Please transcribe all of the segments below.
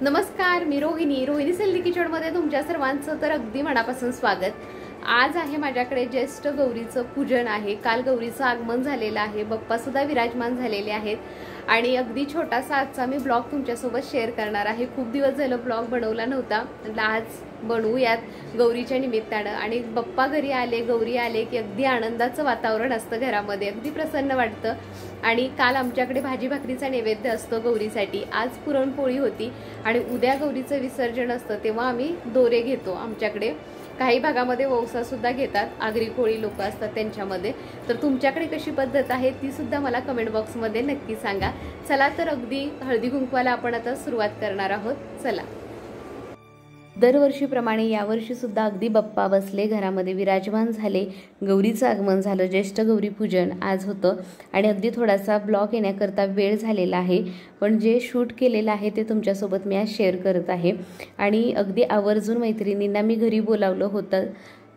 नमस्कार, मी रोहिणी सेल्ली किचनमध्ये तुमच्या सर्वांचं तर अगदी मनापासून स्वागत। आज आहे माझ्याकडे ज्येष्ठ गौरीचं पूजन आहे। काल गौरीचं आगमन झालेलं आहे, बाप्पा सुद्धा विराजमान झालेले आहेत आणि अगदी छोटासा आजचा मी ब्लॉग तुमच्यासोबत शेअर करणार आहे। खूप दिवस झालं ब्लॉग बनवला नव्हता, आज बनवूयात गौरीच्या निमित्तानं। आणि बाप्पा घरी आले, गौरी आले की अगदी आनंदाचं वातावरण असतं घरामध्ये, अगदी प्रसन्न वाटतं। आणि काल आमच्याकडे भाजी भाकरीचा नैवेद्य असतो गौरीसाठी, आज पुरणपोळी होती आणि उद्या गौरीचं विसर्जन असतं तेव्हा आम्ही दोरे घेतो। आमच्याकडे काही भागामध्ये वौसा सुद्धा घेतात, आगरी कोळी लोक असतात त्यांच्यामध्ये। तर तुमच्याकडे कशी पद्धत आहे ती सुद्धा मला कमेंट बॉक्समध्ये नक्की सांगा। चला तर अगदी हळदी कुंकवाला आपण आता सुरुवात करणार आहोत, चला। दरवर्षीप्रमाणे यावर्षी सुद्धा अगदी बाप्पा बसले घरामध्ये, विराजमान झाले, गौरीचं आगमन झालं, ज्येष्ठ गौरी पूजन आज होतं आणि अगदी थोडासा ब्लॉग येण्याकरता वेळ झालेला आहे, पण जे शूट केलेलं आहे ते तुमच्यासोबत मी आज शेअर करत आहे। आणि अगदी आवर्जून मैत्रिणींना मी घरी बोलावलं होतं।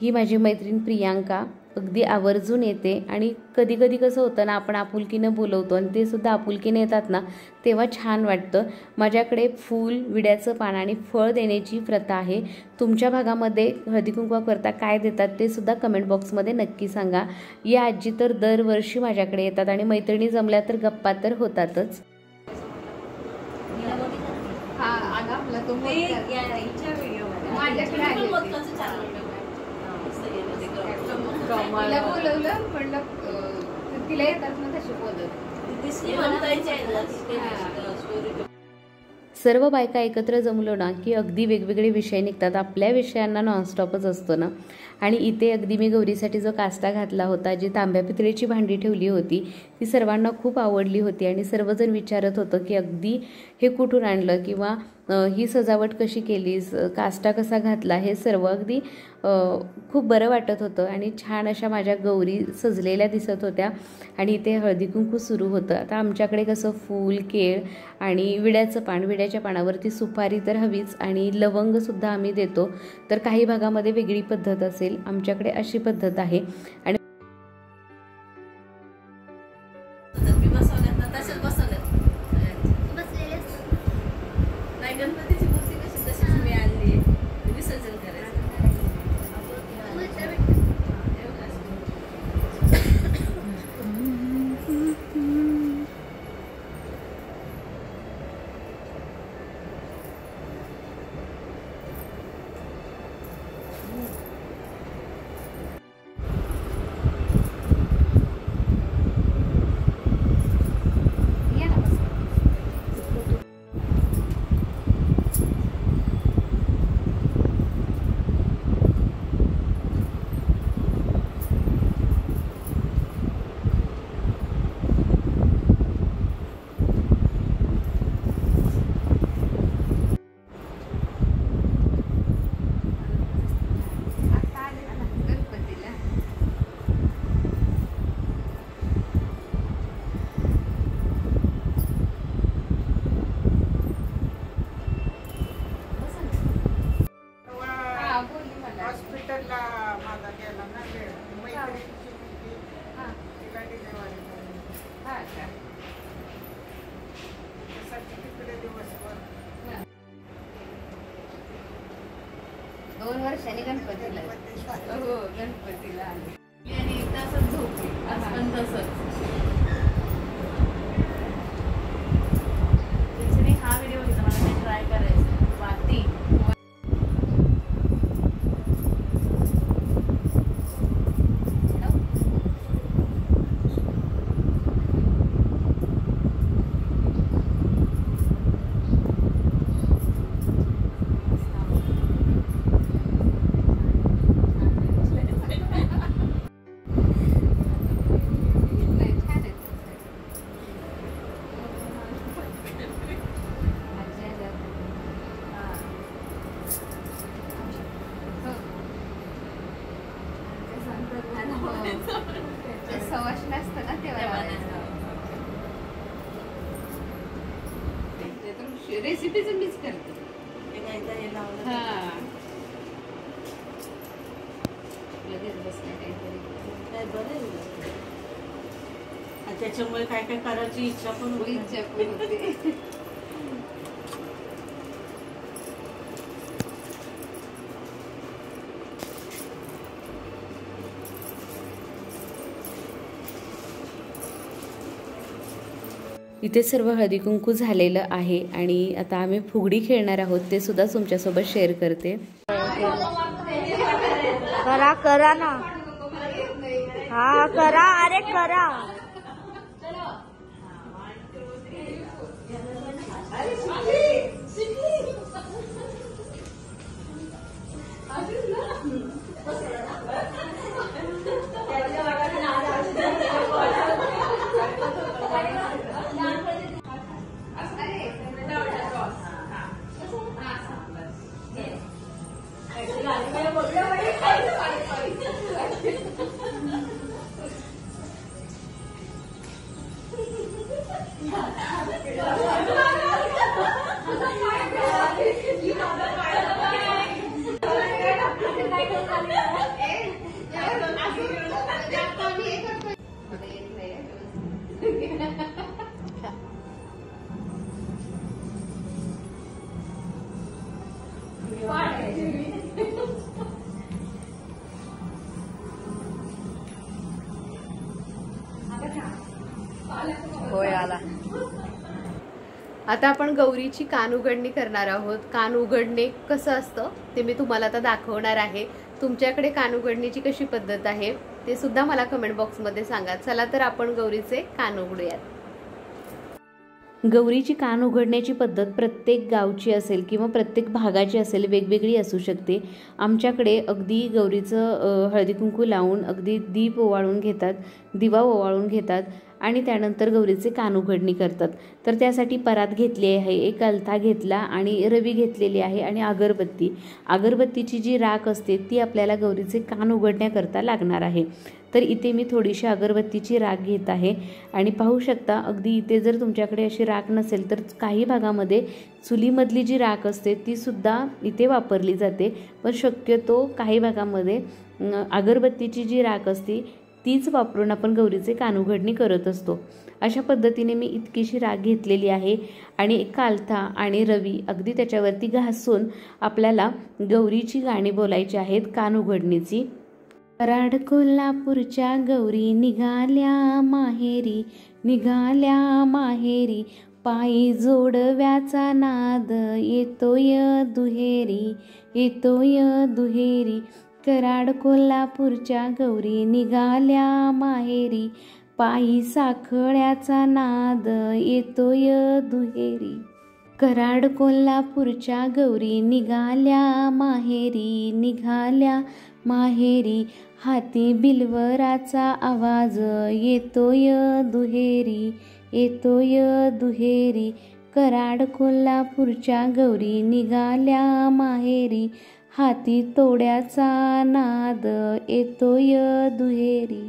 ही माझी मैत्रीण प्रियांका अगदी आवर्जून येते आणि कधी कधी कसं होतं ना, आपण आपुलकीनं बोलवतो आणि ते सुद्धा आपुलकीने येतात ना, तेव्हा छान वाटतं। माझ्याकडे फूल, विड्याचं पान आणि फळ देण्याची प्रथा आहे। तुमच्या भागामध्ये हळदी कुंकवा करता काय देतात ते सुद्धा कमेंट बॉक्समध्ये नक्की सांगा। या आजी तर दरवर्षी माझ्याकडे येतात आणि मैत्रिणी जमल्या तर गप्पा तर होतातच। तिला येतात ना तशी बोलत। सर्व बायका एकत्र जमलो ना की अगदी वेगवेगळे विषय निघतात, आपल्या विषयांना नॉनस्टॉपच असतो ना। आणि इथे अगदी मी गौरीसाठी जो काष्टा घातला होता, जी तांब्या पितळेची भांडी ठेवली होती, ती सर्वांना खूप आवडली होती आणि सर्वजण विचारत होतं की अगदी हे कुठून आणलं किंवा ही सजावट कशी केलीस, काष्टा कसा घातला, हे सर्व अगदी खूप बरं वाटत होतं आणि छान अशा माझ्या गौरी सजलेल्या दिसत होत्या। आणि इथे हळदी कुंकू सुरू होतं। आता आमच्याकडे कसं फूल, केळ आणि विड्याचं पान, विड्याच्या पानावरती सुपारी तर हवीच आणि लवंगसुद्धा आम्ही देतो। तर काही भागामध्ये वेगळी पद्धत असेल, आमच्याकडे अशी पद्धत आहे। आणि दोन वर्षांनी गणपतीला हो गणपतीला आले आणि तसंच झोपली, आज पण तसंच। हा व्हिडिओ घेतला, मला ते ट्राय करायचं वाती। सवाष्ण असतं ना तेव्हा रेसिपीच मीच करते। लगेच बसले काहीतरी त्याच्यामुळे काय काय करायची इच्छा पण होती। इथे सर्व हळदी कुंकू झालेलं आहे आणि आता आम्ही फुगडी खेळणार आहोत, ते सुद्धा तुमच्यासोबत शेअर करते. करा करा ना, हा करा, अरे करा. होय आला. आता आपण गौरीची कान उघडणी करणार आहोत. कान उघडणे कसं असतं ते मी तुम्हाला आता दाखवणार आहे. तुमच्याकडे कान उघडणीची कशी पद्धत आहे ते सुद्धा मला कमेंट बॉक्समध्ये सांगा. चला तर आपण गौरीचे कान उघडूयात. गौरीची कान उघडण्याची पद्धत प्रत्येक गावची असेल किंवा प्रत्येक भागाची असेल, वेगवेगळी असू शकते. आमच्याकडे अगदी गौरीचं हळदी कुंकू लावून अगदी दीप ओवाळून घेतात, दिवा ओवाळून घेतात आणि त्यानंतर गौरीचे कान उघडणी करतात. तर त्यासाठी परात घेतली आहे, एक अलथा घेतला आणि रवी घेतलेली आहे आणि अगरबत्ती. अगरबत्तीची जी राख असते ती आपल्याला गौरीचे कान उघडण्याकरता लागणार आहे. तर इथे मी थोडीशी अगरबत्तीची राख घेत आहे आणि पाहू शकता अगदी इथे जर तुमच्याकडे अशी राख नसेल तर काही भागामध्ये चुलीमधली जी राख असते ती सुद्धा इथे वापरली जाते. पण शक्यतो काही भागामध्ये अगरबत्तीची जी राख असते तीच वापरून आपण गौरीचे कान उघडणी करत असतो. अशा पद्धतीने मी इतकीशी राख घेतलेली आहे आणि एक कालथा आणि रवी अगदी त्याच्यावरती घासून आपल्याला गौरीची गाणी बोलायची आहेत कान उघडणीची. कराड कोल्हापूरच्या गौरी निघाल्या माहेरी, निघाल्या माहेरी, पायी जोडव्याचा नाद येतोय दुहेरी, येतोय दुहेरी. कराड कोल्हापूरच्या गौरी निघाल्या माहेरी, पायी साखळ्याचा नाद येतोय दुहेरी. कराड कोल्हापूरच्या गौरी निघाल्या माहेरी, निघाल्या माहेरी, हाती बिलवराचा आवाज येतोय दुहेरी, येतोय दुहेरी. कराड कोल्हापूरच्या गौरी निघाल्या माहेरी, हाती तोड्याचा नाद येतोय दुहेरी,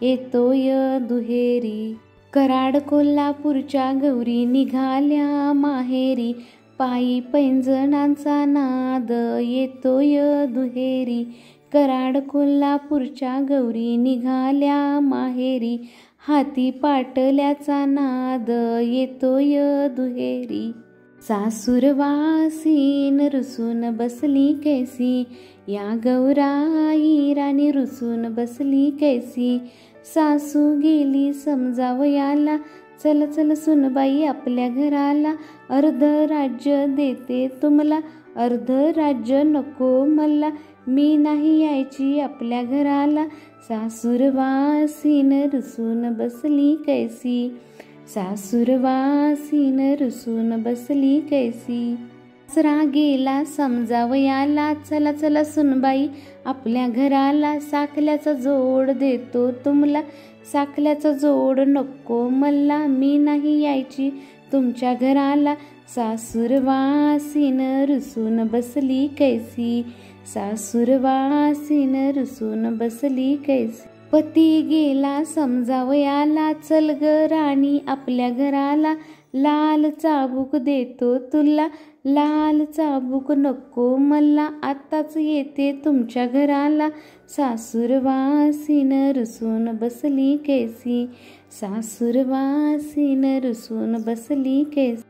येतोय दुहेरी. कराड कोल्हापूरच्या गौरी निघाल्या माहेरी, पायी पैंजणांचा नाद येतोय दुहेरी. कराड कोल्हापूरच्या गौरी निघाल्या माहेरी, हाती पाटल्याचा नाद येतोय दुहेरी. सासूरवासीन रुसून बसली कैसी, या गौराई राणी रुसून बसली कैसी. सासू गेली समजावयाला, चल चल सुनबाई आपल्या घराला. अर्ध राज्य देते तुम्हाला, अर्ध राज्य नको मला, मी नाही यायची आपल्या घराला. सासूरवासीन रुसून बसली कैसी, सासूरवासीन रुसून बसली कैसी. सासरा गेला समजावयाला, चला चला सुनबाई आपल्या घराला. साखल्याचा जोड देतो तुम्हाला, साखल्याचा जोड नको मला, मी नाही यायची तुमच्या घराला. सासूरवासीन रुसून बसली कैसी, सासूरवासीन रुसून बसली कैसी. पती गेला समजावयाला, चल ग राणी आपल्या घराला. लाल चाबूक देतो तुला, लाल चाबूक नको मला, आताच येते तुमच्या घराला. सासूरवासीन रुसून बसली कैसी, सासूरवासीन रुसून बसली कैसी.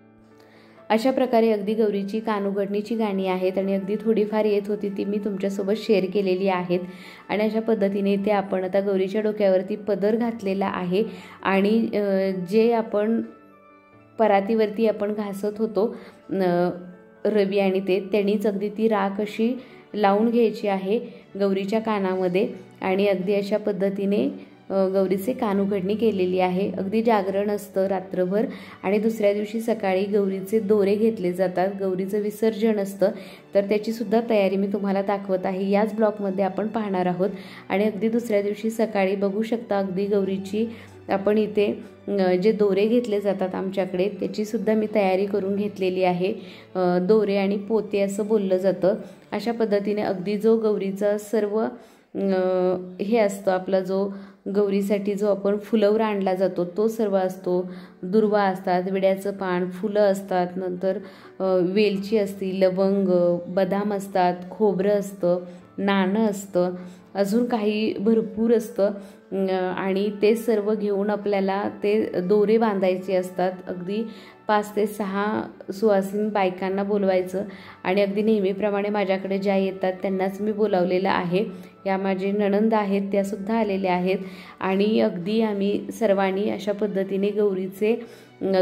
अशा प्रकारे अगदी गौरीची कानउघडणीची गाणी आहेत आणि अगदी थोडीफार येत होती ती मी तुमच्यासोबत शेअर केलेली आहेत. आणि अशा पद्धतीने ते आपण आता गौरीच्या डोक्यावरती पदर घातलेला आहे आणि जे आपण परातीवरती आपण घासत होतो रवी आणि ते त्यांनीच अगदी ती राख अशी लावून घ्यायची आहे गौरीच्या कानामध्ये आणि अगदी अशा पद्धतीने गौरीचे कान उघडणी केलेली आहे। अगदी जागरण असतं रात्रभर आणि दुसऱ्या दिवशी सकाळी गौरीचे दोरे घेतले जातात, गौरीचं विसर्जन असतं। तर त्याची सुद्धा तयारी मी तुम्हाला दाखवत आहे, याच ब्लॉगमध्ये आपण पाहणार आहोत। आणि अगदी दुसऱ्या दिवशी सकाळी बघू शकता अगदी गौरीची आपण इथे जे दोरे घेतले जातात आमच्याकडे त्याची सुद्धा मी तयारी करून घेतलेली आहे। दोरे आणि पोते असं बोललं जातं। अशा पद्धतीने अगदी जो गौरीचा सर्व हे असतं आपला जो गौरीसाठी जो आपण फुलवरा आणला जातो तो सर्व असतो। दुर्वा असतात, विड्याचं पान, फुलं असतात, नंतर वेलची असती, लवंग, बदाम असतात, खोबरं असतं, नाणं असतं, अजून काही भरपूर असतं आणि ते सर्व घेऊन आपल्याला ते दोरे बांधायचे असतात। अगदी 5 ते 6 सुवासिनी बायकांना बोलवायचं आणि अगदी नेहमीप्रमाणे माझ्याकडे ज्या येतात त्यांनाच मी बोलावलेलं आहे। या माझे नणंद आहेत त्यासुद्धा आलेल्या आहेत आणि अगदी आम्ही सर्वांनी अशा पद्धतीने गौरीचे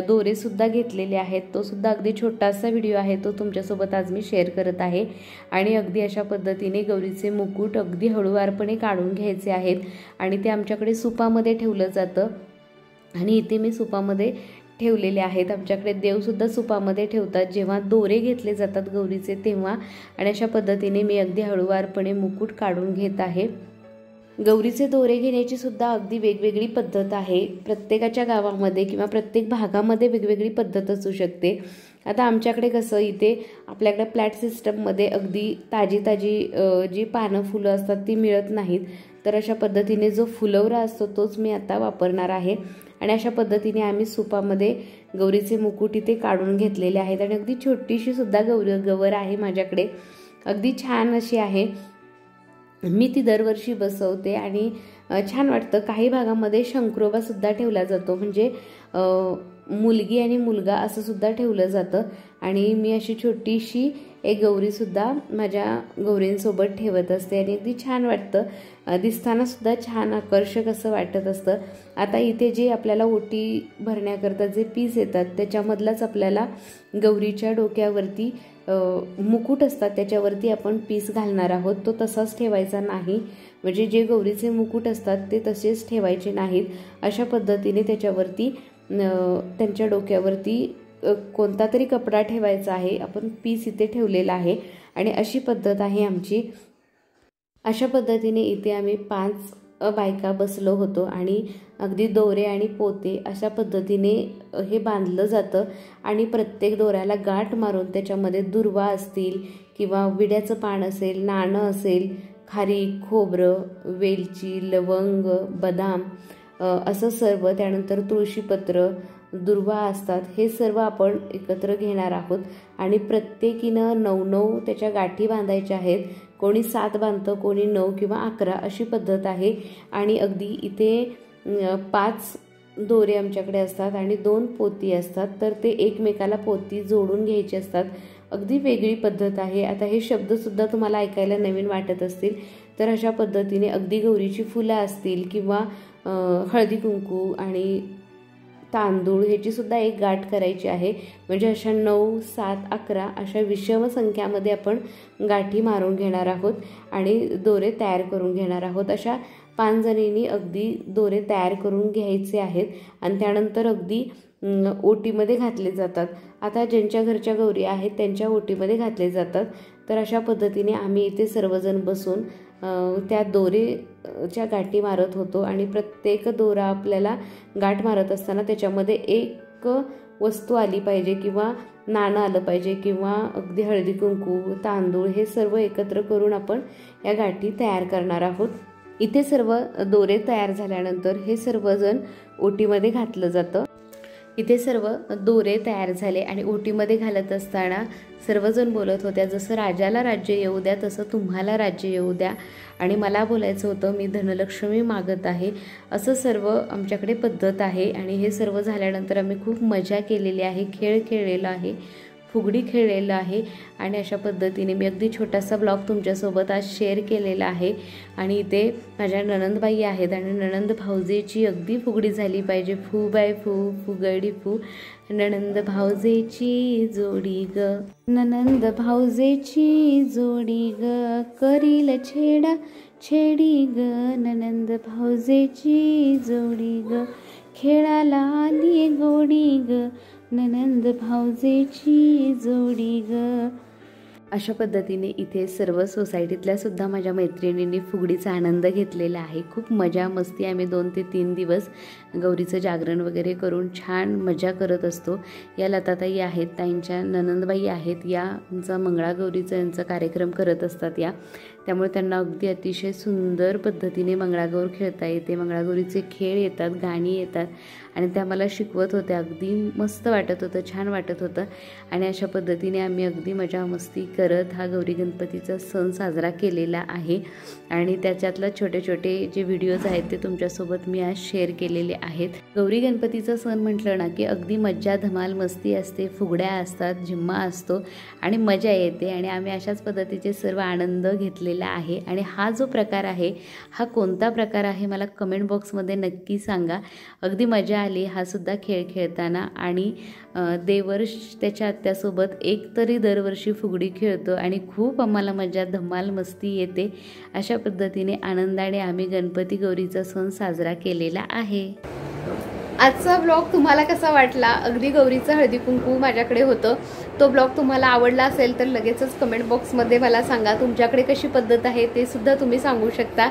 दोरेसुद्धा घेतलेले आहेत। तो सुद्धा अगदी छोटासा व्हिडिओ आहे, तो तुमच्यासोबत आज मी शेअर करत आहे। आणि अगदी अशा पद्धतीने गौरीचे मुकुट अगदी हळूवारपणे काढून घ्यायचे आहेत आणि ते आमच्याकडे सुपामध्ये ठेवलं जातं आणि इथे मी सुपामध्ये ठेवलेले आहेत। आमच्याकडे देवसुद्धा सुपामध्ये ठेवतात जेव्हा दोरे घेतले जातात गौरीचे तेव्हा। आणि अशा पद्धतीने मी अगदी हळूवारपणे मुकुट काढून घेत आहे। गौरीचे दोरे घेण्याची सुद्धा अगदी वेगवेगळी पद्धत आहे, प्रत्येकाच्या गावामध्ये किंवा प्रत्येक भागामध्ये वेगवेगळी पद्धत असू शकते। आता आमच्याकडे कसं इथे आपल्याकडे फ्लॅट सिस्टममध्ये अगदी ताजी जी पानं फुलं असतात ती मिळत नाहीत, तर अशा पद्धतीने जो फुलवरा असतो तोच मी आता वापरणार आहे। आणि अशा पद्धतीने आम्ही सुपामध्ये गौरीचे मुकुट इथे काढून घेतलेले आहेत आणि अगदी छोटीशी सुद्धा गवर आहे माझ्याकडे, अगदी छान अशी आहे। मी ती दरवर्षी बसवते आणि छान वाटतं। काही भागामध्ये शंकरोबा सुद्धा ठेवला जातो, म्हणजे मुलगी आणि मुलगा असं सुद्धा ठेवलं जातं आणि मी अशी छोटीशी एक गौरीसुद्धा माझ्या गौरींसोबत ठेवत असते आणि अगदी छान वाटतं, दिसताना सुद्धा छान आकर्षक असं वाटत असतं। आता इथे जे आपल्याला ओटी भरण्याकरता जे पीस येतात त्याच्यामधलाच आपल्याला गौरीच्या डोक्यावरती मुकुट असतात त्याच्यावरती आपण पीस घालणार आहोत, तो तसाच ठेवायचा नाही, म्हणजे जे गौरीचे मुकुट असतात ते तसेच ठेवायचे नाहीत। अशा पद्धतीने त्याच्यावरती त्यांच्या डोक्यावरती कोणता तरी कपडा ठेवायचा आहे, आपण पीस इथे ठेवलेला आहे आणि अशी पद्धत आहे आमची। अशा पद्धतीने इथे आम्ही 5 बायका बसलो होतो आणि अगदी दोरे आणि पोते अशा पद्धतीने हे बांधलं जातं आणि प्रत्येक दोऱ्याला गाठ मारून त्याच्यामध्ये दुर्वा असतील किंवा विड्याचं पान असेल, नाणं असेल, खारीक, खोबरं, वेलची, लवंग, बदाम असं सर्व, त्यानंतर तुळशीपत्र, दुर्वा असतात, हे सर्व आपण एकत्र घेणार आहोत आणि प्रत्येकीनं 9 त्याच्या गाठी बांधायच्या आहेत। कोणी 7 बांधतं, कोणी 9 किंवा 11 अशी पद्धत आहे। आणि अगदी इथे 5 दोरे आमच्याकडे असतात आणि 2 पोती असतात, तर ते एकमेकाला पोती जोडून घ्यायचे असतात। अगदी वेगळी पद्धत आहे। आता हे शब्दसुद्धा तुम्हाला ऐकायला नवीन वाटत असतील, तर अशा पद्धतीने अगदी गौरीची फुलं असतील किंवा हळदी कुंकू आणि तांदूळ ह्याची सुद्धा एक गाठ करायची आहे, म्हणजे अशा 9, 7, 11 अशा विषम संख्यामध्ये आपण गाठी मारून घेणार आहोत आणि दोरे तयार करून घेणार आहोत। अशा 5 जणींनी अगदी दोरे तयार करून घ्यायचे आहेत आणि त्यानंतर अगदी ओटीमध्ये घातले जातात। आता ज्यांच्या घरच्या गौरी आहेत त्यांच्या ओटीमध्ये घातले जातात। तर अशा पद्धतीने आम्ही इथे सर्वजण बसून त्या दोरेच्या गाठी मारत होतो आणि प्रत्येक दोरा आपल्याला गाठ मारत असताना त्याच्यामध्ये एक वस्तू आली पाहिजे किंवा नाणं आलं पाहिजे किंवा अगदी हळदी कुंकू, तांदूळ हे सर्व एकत्र करून आपण या गाठी तयार करणार आहोत। इथे सर्व दोरे तयार झाल्यानंतर हे सर्वजण ओटीमध्ये घातलं जातं। इथे सर्व दोरे तयार झाले आणि ओटीमध्ये घालत असताना सर्वजण बोलत होत्या, जसं राजाला राज्य येऊ द्या तसं तुम्हाला राज्य येऊ द्या आणि मला बोलायचं होतं मी धनलक्ष्मी मागत आहे, असं सर्व आमच्याकडे पद्धत आहे। आणि हे सर्व झाल्यानंतर आम्ही खूप मजा केलेली आहे, खेळ खेळलेला आहे, फुगडी खेळलेलं आहे आणि अशा पद्धतीने मी अगदी छोटासा ब्लॉग तुमच्यासोबत आज शेअर केलेला आहे। आणि इथे माझ्या नणंदबाई आहेत आणि नणंद भाऊजेची अगदी फुगडी झाली पाहिजे। फू बाय फू फुगडी फू, नणंद भाऊजेची जोडी ग, नणंद भाऊजेची जोडी ग, करील छेडा छेडी ग, नणंद भाऊजेची जोडी ग, खेळाला आली गोडी ग, नणंद भाऊजेची जोडी ग। अशा पद्धतीने इथे सर्व सोसायटीतल्या सुद्धा माझ्या मैत्रिणींनी फुगडीचा आनंद घेतलेला आहे। खूप मजा मस्ती आम्ही 2 ते 3 दिवस गौरीचं जागरण वगैरे करून छान मजा करत असतो। या लताताई आहेत, ताईंच्या नणंदबाई आहेत, यांचा मंगळागौरीचा यांचा कार्यक्रम करत असतात या, त्यामुळे त्यांना अगदी अतिशय सुंदर पद्धतीने मंगळागौर खेळता येते। मंगळागौरीचे खेळ येतात, गाणी येतात आणि त्या मला शिकवत होत्या। अगदी मस्त वाटत होतं, छान वाटत होतं आणि अशा पद्धतीने आम्ही अगदी मजा मस्ती करत हा गौरी गणपतीचा सण साजरा केलेला आहे। आणि त्याच्यातला छोटे छोटे जे व्हिडिओज आहेत ते तुमच्यासोबत मी आज शेअर केलेले आहेत। गौरी गणपतीचा सण म्हटलं ना की अगदी मज्जा धमाल मस्ती असते, फुगड्या असतात, झिम्मा असतो आणि मजा येते आणि आम्ही अशाच पद्धतीचे सर्व आनंद घेतलेला आहे। आणि हा जो प्रकार आहे हा कोणता प्रकार आहे मला कमेंट बॉक्समध्ये नक्की सांगा। अगदी मजा आली हा सुद्धा खेळ खेळताना आणि देवर त्याच्या आत्यासोबत एक तरी दरवर्षी फुगडी खेळतो आणि खूप आम्हाला मजा धमाल मस्ती येते। अशा पद्धतीने आनंदाने आम्ही गणपती गौरीचा सण साजरा केलेला आहे। आजचा ब्लॉग तुम्हाला कसा वाटला? अगदी गौरीचं हळदी कुंकू माझ्याकडे होतं, तो ब्लॉग तुम्हाला आवडला असेल तर लगेचच कमेंट बॉक्समध्ये मला सांगा। तुमच्याकडे कशी पद्धत आहे ते सुद्धा तुम्ही सांगू शकता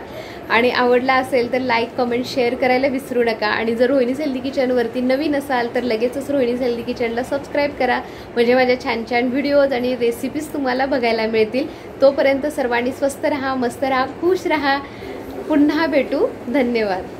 आणि आवडला असेल तर लाईक कमेंट शेअर करायला विसरू नका। आणि जर रोहिणीज हेल्दी किचनवरती नवीन असाल तर लगेचच रोहिणीज हेल्दी किचनला सबस्क्राईब करा, म्हणजे माझ्या छान छान व्हिडिओज आणि रेसिपीज तुम्हाला बघायला मिळतील। तोपर्यंत सर्वांनी स्वस्त रहा, मस्त रहा, खुश रहा। पुन्हा भेटू, धन्यवाद।